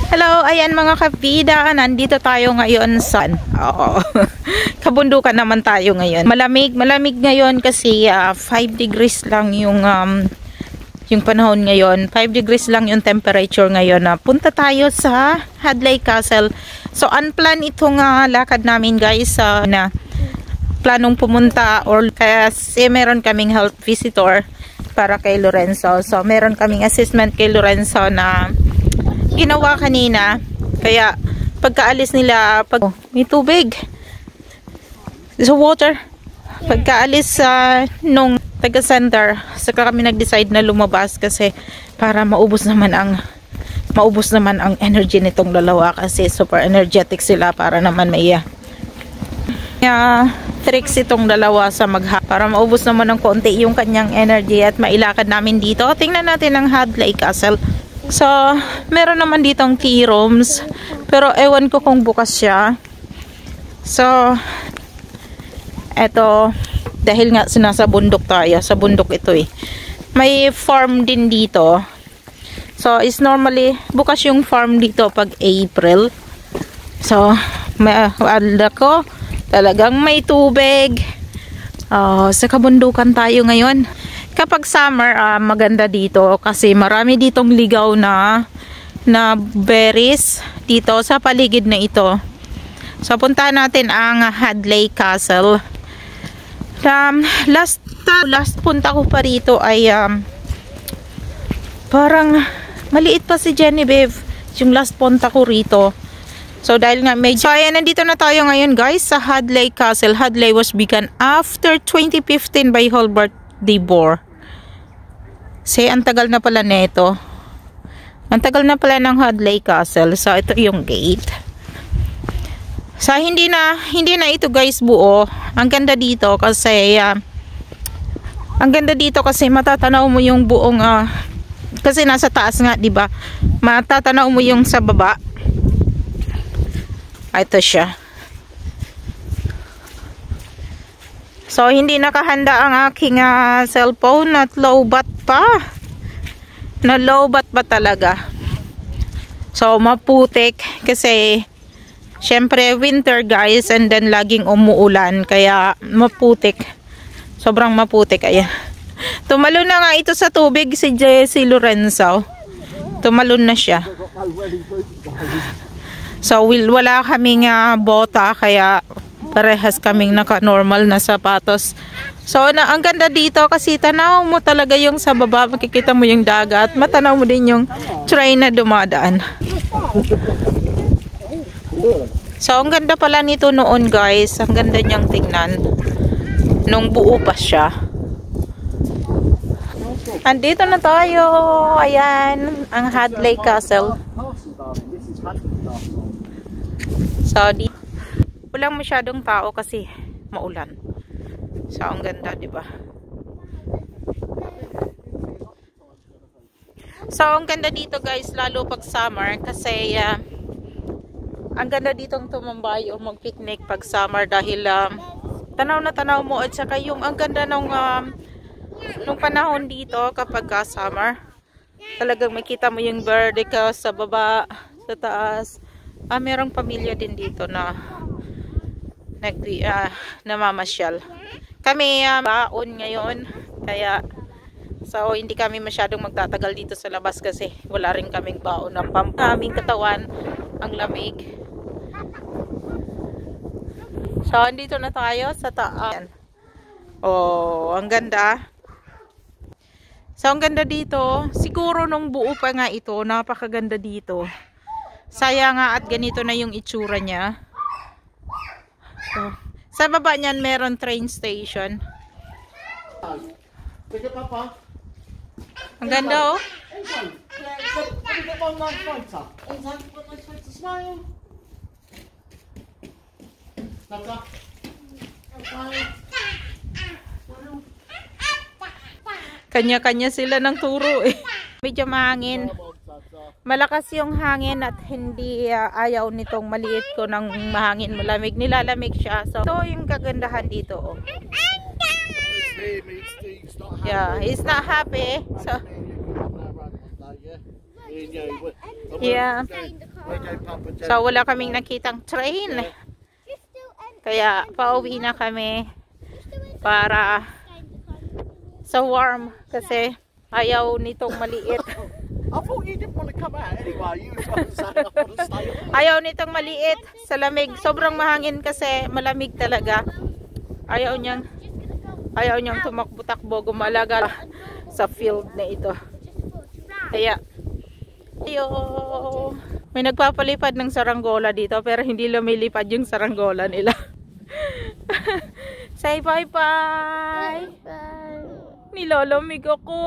Hello, ayan mga kabida, nandito tayo ngayon sa kabundukan naman tayo ngayon. Malamig ngayon kasi 5 degrees lang yung panahon ngayon. 5 degrees lang yung temperature ngayon. Punta tayo sa Hadleigh Castle. So unplanned itong lakad namin guys, na planong pumunta or kasi meron kaming health visitor para kay Lorenzo. So meron kaming assessment kay Lorenzo na ginawa kanina, kaya pagkaalis nila, may tubig, so water, pagkaalis nung taga center, saka kami nag-decide na lumabas kasi para maubos naman ang energy nitong dalawa kasi super energetic sila, para naman may tricks itong dalawa sa para maubos naman ng konti yung kanyang energy at mailakad namin dito. Tingnan natin ang Hadleigh Castle. So, meron naman ditong tea rooms, pero ewan ko kung bukas siya. So, eto, dahil nga sinasa bundok tayo, sa bundok ito may farm din dito. So, is normally, bukas yung farm dito pag April. So, alda ko, talagang may tubig. Sa kabundukan tayo ngayon. Kapag summer, maganda dito kasi marami ditong ligaw na berries dito sa paligid na ito. So puntahan natin ang Hadleigh Castle. Last punta ko pa rito ay parang maliit pa si Genevieve yung last punta ko rito. So dahil nga medyo, so ayan, nandito na tayo ngayon guys sa Hadleigh Castle. Hadleigh was begun after 2015 by Hubert de Burgh. Ang tagal na pala nito. Ang tagal na pala ng Hadleigh Castle. So ito yung gate. So hindi na ito guys buo. Ang ganda dito kasi matatanaw mo yung buong kasi nasa taas nga, 'di ba? Matatanaw mo yung sa baba. Ito siya. So hindi nakahanda ang aking cellphone at lowbat pa. Na-lowbat pa talaga. So maputik kasi syempre winter guys, and then laging umuulan kaya maputik. Sobrang maputik. Ayan. Tumalon na nga ito sa tubig si Lorenzo. Tumalon na siya. So wala kaming bota kaya parehas kaming naka-normal na sapatos. So ang ganda dito kasi tanaw mo talaga yung sa baba, makikita mo yung dagat, matanaw mo din yung train na dumadaan. So ang ganda pala nito noon guys, ang ganda niyang tingnan nung buo pa siya. Andito na tayo, ayan ang Hadleigh Castle. So dito walang masyadong tao kasi maulan. So ang ganda, 'di ba? So ang ganda dito guys, lalo pag summer kasi ang ganda ditong tumambay o mag-picnic pag summer dahil tanaw na tanaw mo at saka yung ang ganda nung panahon dito kapag summer. Talagang makita mo yung verde ka sa baba, sa taas. Merong pamilya din dito na namamasyal. Kami baon ngayon kaya so hindi kami masyadong magtatagal dito sa labas kasi wala rin kaming baon ng aming katawan, ang lamig. So andito na tayo sa taas. Ang ganda. So ang ganda dito, siguro nung buo pa nga ito, napakaganda dito. Sayang nga at ganito na yung itsura niya. So, sa baba niyan meron train station. Ang ganda oh. Kanya-kanya sila ng turo eh. Medyo mahangin. Malakas yung hangin at hindi ayaw nitong maliit ko ng mahangin, malamig, nilalamig siya. So ito yung kagandahan dito oh. Yeah, he's not happy. So yeah. So wala kaming nakitang train. Kaya pauwi na kami para sa warm kasi ayaw nitong maliit. I thought you didn't want to come out anyway. You were trying to say I want to stay. Ayaw nitong maliit sa lamig. Sobrang mahangin kasi malamig talaga. Ayaw niyang tumakbo-takbo, gumalaga sa field na ito. Kaya may nagpapalipad ng saranggola dito pero hindi lumilipad yung saranggola nila. Say bye-bye. Nilalamig ako.